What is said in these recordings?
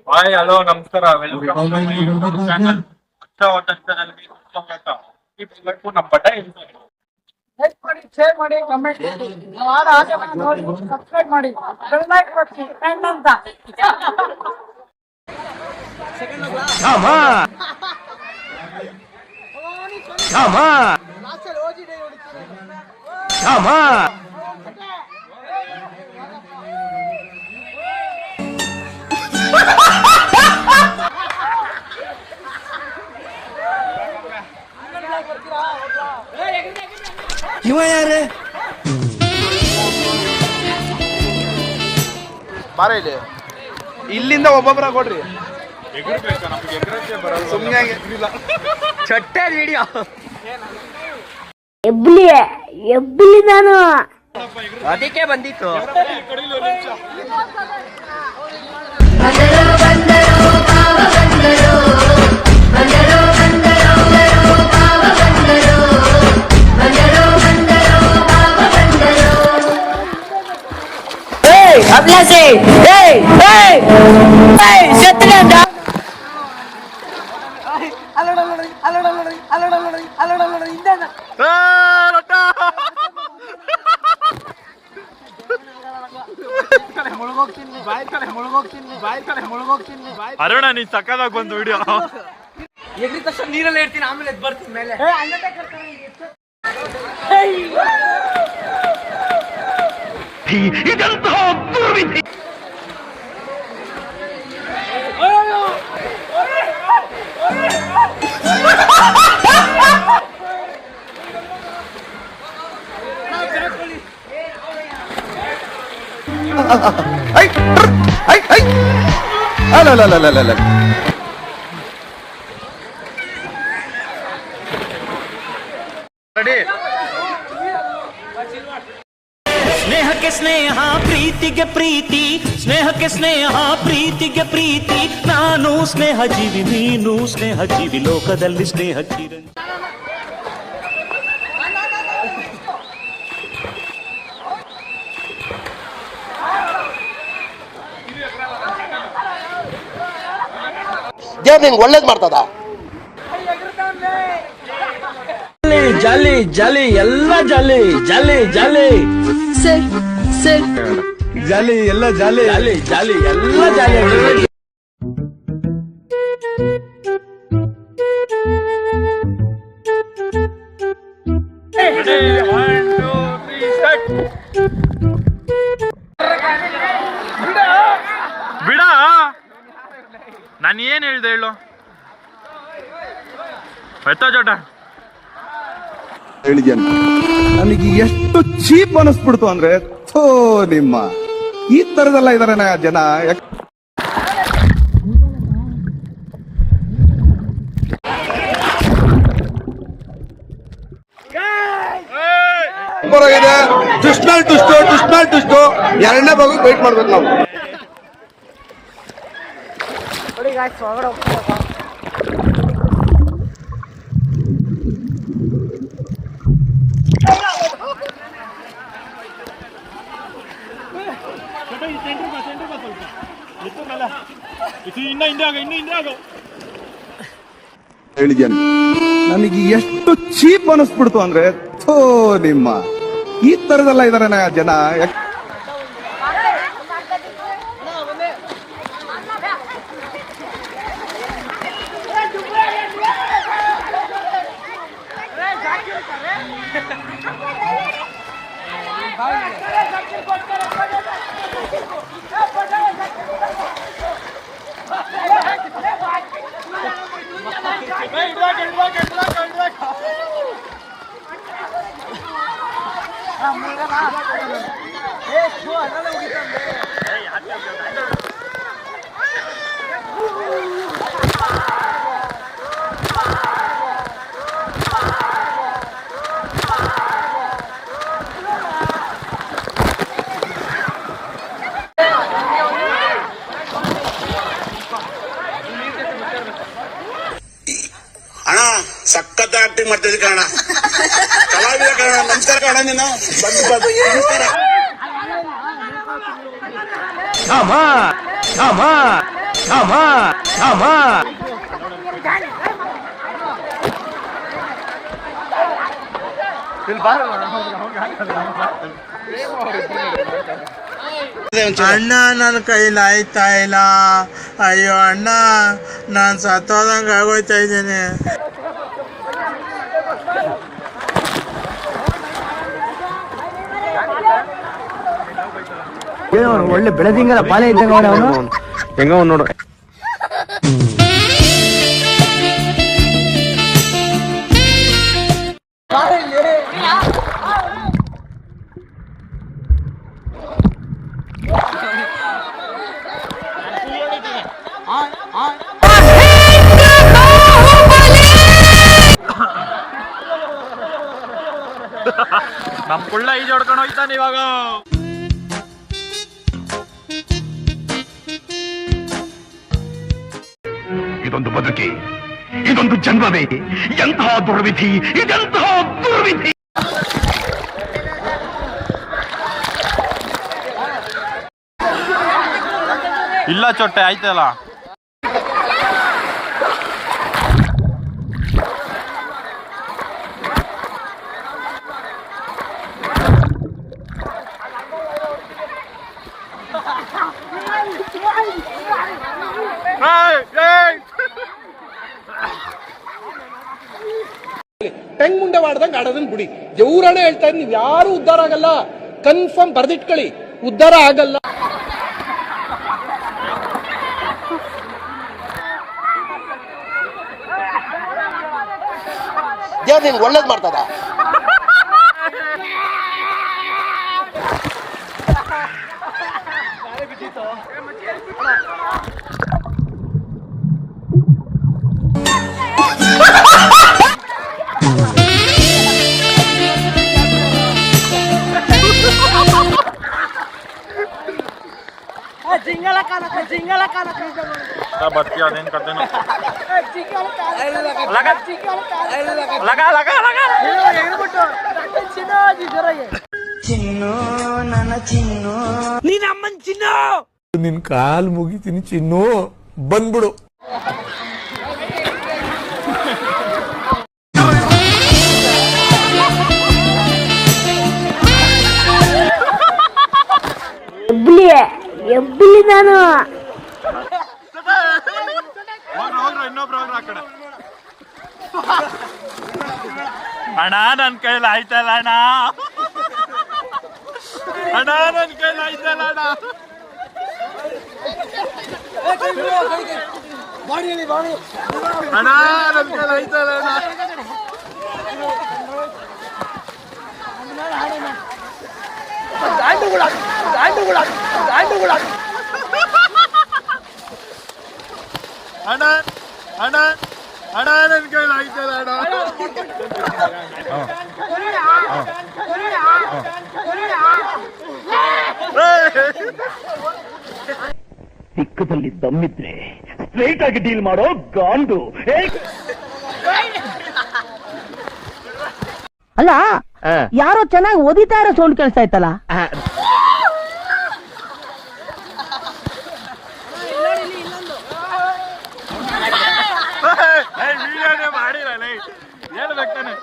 Hi hello ನಮಸ್ಕಾರ welcome channel ನಮ್ಮ ಬಡ್ಡ like ಮಾಡಿ, ಶೇರ್ ಮಾಡಿ, ಕಮೆಂಟ್ ಮಾಡಿ. ಯಾರು ಹಾಗೆ ನೋಡಿ ಸಬ್ಸ್ಕ್ರೈಬ್ ಮಾಡಿ. ಬೆಲ್ ಐಕಾನ್ ಒತ್ತಿ. ಫ್ರೆಂಡ್ ಅಂತ. ಇವ ಯಾರೇ ಬಾರ ಇಲ್ಲಿ ಇಲ್ಲಿಂದ ಒಬ್ಬೊಬ್ಬರ ಕೊಡ್ರಿ ಸುಮ್ಮನೆ ಚಟ್ಟೆ ವಿಡಿಯೋ ಎಬ್ಲಿ ಎಬ್ಲಿ ನಾನು ಅದಕ್ಕೆ ಬಂದಿತ್ತು. ಅರುಣ ನೀನ್ ಸಕ್ಕದಾಗ ಬಂದು ವಿಡಿಯೋ ಎಗ್ರಿ ತಕ್ಷಣ ನೀರಲ್ಲಿ ಇರ್ತೀನಿ, ಆಮೇಲೆ ಎದ್ದು ಬರ್ತೀನಿ ಮೇಲೆ. ಸ್ನೇಹಕ್ಕೆ ಸ್ನೇಹ, ಪ್ರೀತಿಗೆ ಪ್ರೀತಿ, ಸ್ನೇಹಕ್ಕೆ ಸ್ನೇಹ, ಪ್ರೀತಿಗೆ ಪ್ರೀತಿ. ನಾನು ಸ್ನೇಹ ಜೀವಿ, ನೀನು ಸ್ನೇಹ ಜೀವಿ, ಲೋಕದಲ್ಲಿ ಸ್ನೇಹ ಚಿರಂಜೀವಿ. ದೇವ್ರು ನಿಂಗೆ ಒಳ್ಳೇದ್ ಮಾಡ್ತದ. ಜಾಲಿ ಜಾಲಿ ಎಲ್ಲ ಜಾಲಿ ಜಾಲಿ ಜಾಲಿ ಸರ್ ಸರ್ ಜಾಲಿ ಎಲ್ಲ ಜಾಲಿ ಜಾಲಿ ಜಾಲಿ ಎಲ್ಲ ಜಾಲಿ. ಬಿಡ ನಾನು ಏನ್ ಹೇಳ್ದೆ ಹೇಳು ಎತ್ತ ಜೋಟ ಹೇಳಿದ್ಯಾನ ನನಗೆ ಎಷ್ಟು ಚೀಪ್ ಅನಿಸ್ಬಿಡ್ತು ಅಂದ್ರೆ ಥೋ ನಿಮ್ಮ ಈ ತರದೆಲ್ಲ ಇದಾರೆ ಜನ. ಟುಸ್ನಲ್ ಟುಸ್ಟು ಟುಸ್ನಲ್ ಟುಸ್ಟು ಎರಡನೇ ಭಾಗ ವೇಟ್ ಮಾಡ್ಬೇಕು ನಾವು. ಹೇಳಿದ್ಯಾನ ನನಗೆ ಎಷ್ಟು ಚೀಪ್ ಅನಿಸ್ಬಿಡ್ತು ಅಂದ್ರೆ ಥೋ ನಿಮ್ಮ ಈ ತರದೆಲ್ಲ ಇದಾರೆ ಜನ. ಅಣ್ಣ ಸಖತ್ ಆಕ್ಟಿಂಗ್ ಮಾಡ್ತಿದ್ದೆ ಕಣ, ಕಲಾವಿದ ಕಣ. ನಮಸ್ಕಾರ ಕಣ, ನೀನು ಬಂದು ನಮಸ್ಕಾರ. ಅಣ್ಣ ನನ್ನ ಕೈಲಿ ಆಯ್ತಾ ಇಲ್ಲ. ಅಯ್ಯೋ ಅಣ್ಣ, ನಾನು ಸತ್ತೋದಂಗೆ ಆಗೋಯ್ತಾ ಇದ್ದೀನಿ. ಒಳ್ಳೆ ಬೆಳೆದಿಂಗಲ್ಲ ಪಾಲೆ ಇದ್ದಂಗ ಅವನು ಹೆಂಗ ನೋಡು. ನಮ್ ಕುಳ್ಳ ಈಜ್ ಹೊಡ್ಕೊಂಡು ಹೋಯ್ತಾನೆ ಇವಾಗ. ಇದೊಂದು ಬದುಕಿ, ಇದೊಂದು ಜನ್ಮವೇ, ಎಂತಹ ದುರ್ವಿಧಿ, ಇದೆಂತಹ ದುರ್ವಿಧಿ. ಇಲ್ಲ ಚೊಟ್ಟೆ ಆಯ್ತಲ್ಲ. ಟೆಂಗ್ ಮುಂಡೆ ಮಾಡ್ದಂಗೆ ಆಡೋದನ್ನ ಬಿಡಿ. ದೇವ್ರನೇ ಹೇಳ್ತಾ ಇದ್, ನೀವ್ ಯಾರು ಉದ್ಧಾರ ಆಗಲ್ಲ. ಕನ್ಫರ್ಮ್ ಬರ್ದಿಟ್ಕೊಳ್ಳಿ, ಉದ್ಧಾರ ಆಗಲ್ಲ. ದೇವ್ರ ನಿನ್ಗೆ ಒಳ್ಳೇದ್ ಮಾಡ್ತದ. ಬರ್ತೀಯ ಅದೇನ್ ಕತೆನೋ. ಚಿನ್ನು, ನನ್ನ ಚಿನ್ನು, ನೀನ್ ಅಮ್ಮನ್ ಚಿನ್ನ. ನಿನ್ ಕಾಲ್ ಮುಗಿತೀನಿ ಚಿನ್ನು, ಬಂದ್ಬಿಡು. ಎಬ್ಬಲಿ ನಾನು ಇನ್ನೊಬ್ರು ಹೋಗ್ರ ಆ ಕಡೆ. ಅಣ್ಣ ನನ್ ಕೈಲಿ ಆಯ್ತಲ್ಲ ಅಣ್ಣ, ಅಣ್ಣ ನನ್ ಕೈಲಿ ಆಯ್ತಲ್ಲ ಅಣ್ಣ. ಅಣ್ಣ ನನ್ ಕೈಲಿ ಆಯ್ತಲ್ಲ ಅಣ್ಣ. ಅಣ್ಣ ಅಣ್ಣ ಅಣ್ಣ ನನ್ ಕೈಲಿ ಆಯ್ತಲ್ಲ ಅಣ್ಣ. ಸಿಕ್ಕದಲ್ಲಿ ದಮ್ಮಿದ್ರೆ ಸ್ಟ್ರೈಟ್ ಆಗಿ ಡೀಲ್ ಮಾಡೋ ಗಾಂಡು. ಅಲ್ಲ, ಯಾರೋ ಚೆನ್ನಾಗಿ ಓದಿತಾ ಇರೋ ಸೌಂಡ್ ಕೇಳಿಸ್ತಾ ಇತ್ತಲ್ಲ. ವಿಡಿಯೋನೇ ಮಾಡಿರಲ್ಲ, ಹೇಳ್ಬೇಕಾನೆ.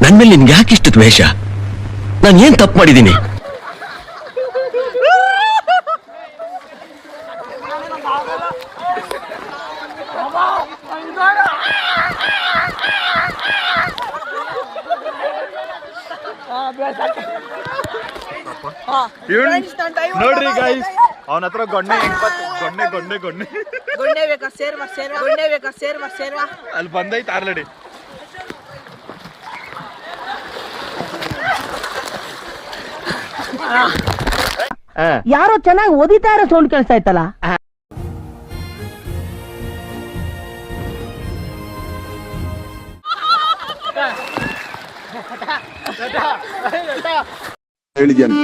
ನನ್ ಮೇಲೆ ನಿನ್ಗೆ ಯಾಕಿಷ್ಟು ದ್ವೇಷ? ನಾನು ಏನ್ ತಪ್ಪು ಮಾಡಿದ್ದೀನಿ? ನೋಡ್ರಿ ಗೈಸ್, ಅವನ ಹತ್ರ ಗೊಣ್ಣೆ ಹೆಂಗ್ ಬಂತು. ಗೊಣ್ಣೆ ಗೊಣ್ಣೆ ಗೊಣ್ಣೆ ಗುಂಡೆ ಬೇಕಾ ಸೇರ್ವಾ ಸೇರ್ವಾ, ಗುಂಡೆ ಬೇಕಾ ಸೇರ್ವಾ ಸೇರ್ವಾ. ಅಲ್ಲಿ ಬಂದೈತೆ ಆಲ್ರೆಡಿ. ಯಾರೋ ಚೆನ್ನಾಗಿ ಓದಿತಾ ಇರೋ ಸೌಂಡ್ ಕೇಳಿಸ್ತಾ ಇತ್ತಲ್ಲ. ಹೇಳಿದ್ಯಾನೆ,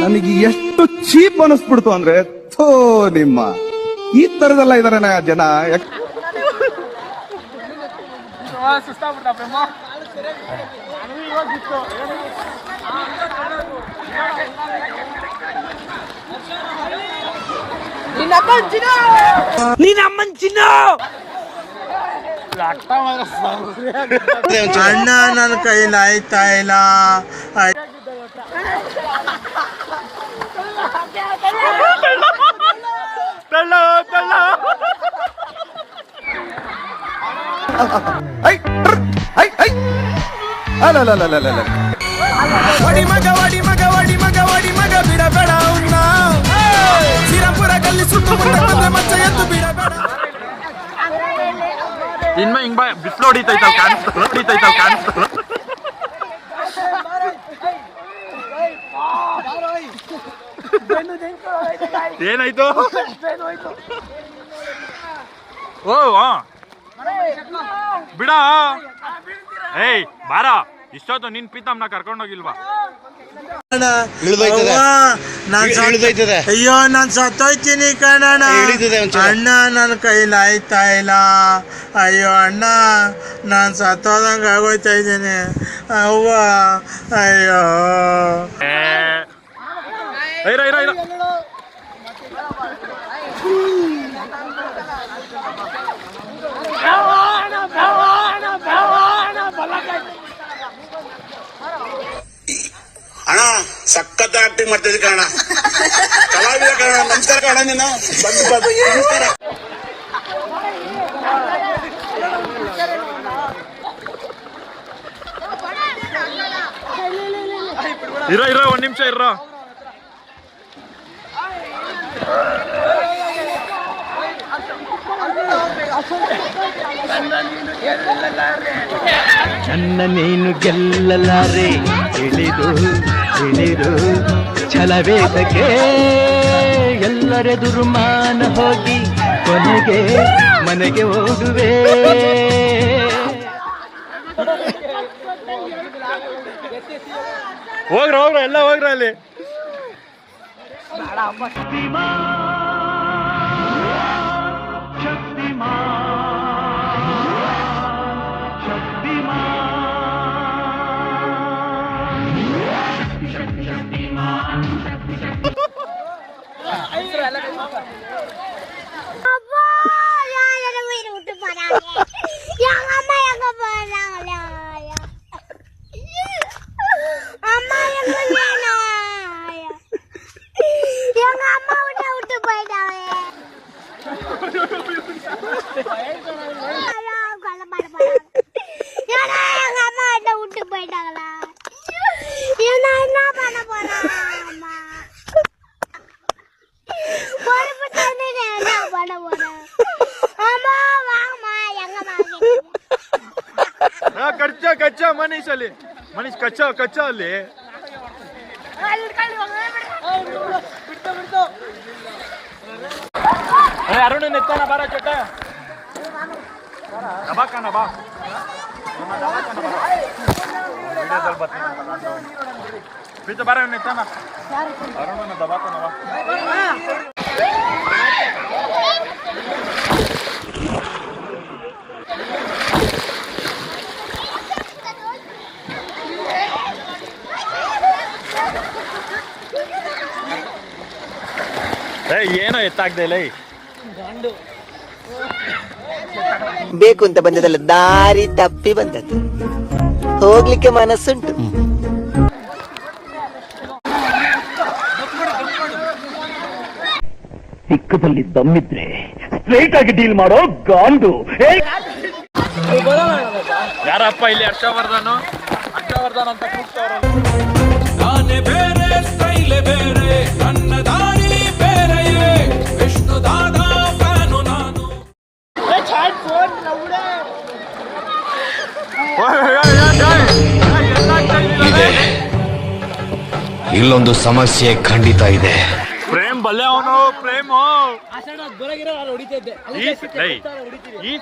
ನನಗೆ ಎಷ್ಟು ಚೀಪ್ ಅನಿಸ್ಬಿಡ್ತು ಅಂದ್ರೆ, ಥೋ ನಿಮ್ಮ ಈ ತರದೆಲ್ಲ ಇದಾರೆ ಜನ. ಅಣ್ಣ ನನ್ನ ಕೈಲಿ ಆಯ್ತಾ ಇಲ್ಲ. ವಡಿ ಮಗ ವಡಿ ಮಗ ವಡಿ ಮಗ ವಡಿ ಮಗ ಬಿಡಬೇಡ ಅವನ್ನ ಶ್ರೀರಾಮ್ಪುರ ಗಲ್ಲಿ ಸುಟ್ಟು ಬಂದ್ರೆ ಮಚ್ಚ ಎದ್ದು ಬಿಡಬೇಡ. ಇನ್ಮ ಹಿಂಗ್ ಬಾ ಬಿಸಿಲು ಹೊಡಿತೈತಲ್ ಕಾಣಿಸ್ತಲ್ಲ ಏನಾಯ್ತು? ಓ ಬಿಡ ಏಯ್ ಬಾರ ಇಷ್ಟೊತ್ತು ನಿನ್ ಪ್ರೀತಮ್ನ ಕರ್ಕೊಂಡೋಗಿಲ್ವಾ? ಅಯ್ಯೋ ನಾನ್ ಸತ್ತೋಯ್ತೀನಿ ಕಣಣ್ಣ. ಅಣ್ಣ ನನ್ನ ಕೈಲಿ ಆಯ್ತಾ ಇಲ್ಲ. ಅಯ್ಯೋ ಅಣ್ಣ ನಾನ್ ಸತ್ತೋದಂಗ ಆಗೋಯ್ತಾ ಇದ್ದೀನಿ. ಅವ್ವ ಅಯ್ಯೋ ಇರ ಅಣ್ಣ ಸಖತ್ ಆಕ್ಟಿಂಗ್ ಮಾಡ್ತಿದ್ದೆ ಕಣ, ಕಲಾವಿದ ಕಣ. ನಮಸ್ಕಾರ ಕಣ, ನೀನು ಬಂದು ನಮಸ್ಕಾರ. ಇರ ಒಂದ್ ನಿಮಿಷ ಇರ. ನನ್ನ ನೀನು ಗೆಲ್ಲಲಾರೆ ತಿಳಿದು ಛಲವೇದಕ್ಕೆ ಎಲ್ಲರೆದುರು ಮಾನ ಹೋಗಿ ಕೊನೆಗೆ ಮನೆಗೆ ಓಡುವೆ. ಹೋಗ್ರ ಎಲ್ಲ ಹೋಗ್ರ ಅಲ್ಲಿ. ಕಚ್ಚಾ ಮನೀಶ್ ಅಲ್ಲಿ ಕಚ್ಚಾ ಅಲ್ಲಿ. ಅರುಣ ನೆತ್ತಾನ ಬಾರ ಚೊಟ್ಟ ನಬಾಕನ ಬಾ ಪ್ರೀತ ಬಾರ ನೆತ್ತಾನ ಅರುಣ ದಬಾಕನ ಬಾ. ಏನೋ ಎತ್ತಾಗ್ದೆ ಇಲ್ಲ. ಬೇಕು ಅಂತ ಬಂದದಲ್ಲ, ದಾರಿ ತಪ್ಪಿ ಬಂದದ್ದು. ಹೋಗ್ಲಿಕ್ಕೆ ಮನಸ್ಸುಂಟು. ಸಿಕ್ಕದಲ್ಲಿ ದಮ್ಮಿದ್ರೆ ಸ್ಟ್ರೈಟ್ ಆಗಿ ಡೀಲ್ ಮಾಡೋ ಗಾಂಡು. ಯಾರಪ್ಪ ಇಲ್ಲಿ ಹರ್ಷವರ್ಧನ್ ಅಂತ ಕೂಗ್ತಾವ್ರ. ಇಲ್ಲೊಂದು ಸಮಸ್ಯೆ ಖಂಡಿತ ಇದೆ. ಪ್ರೇಮ್ ಬಲ್ಲೆ ಅವನು ಪ್ರೇಮು ಈ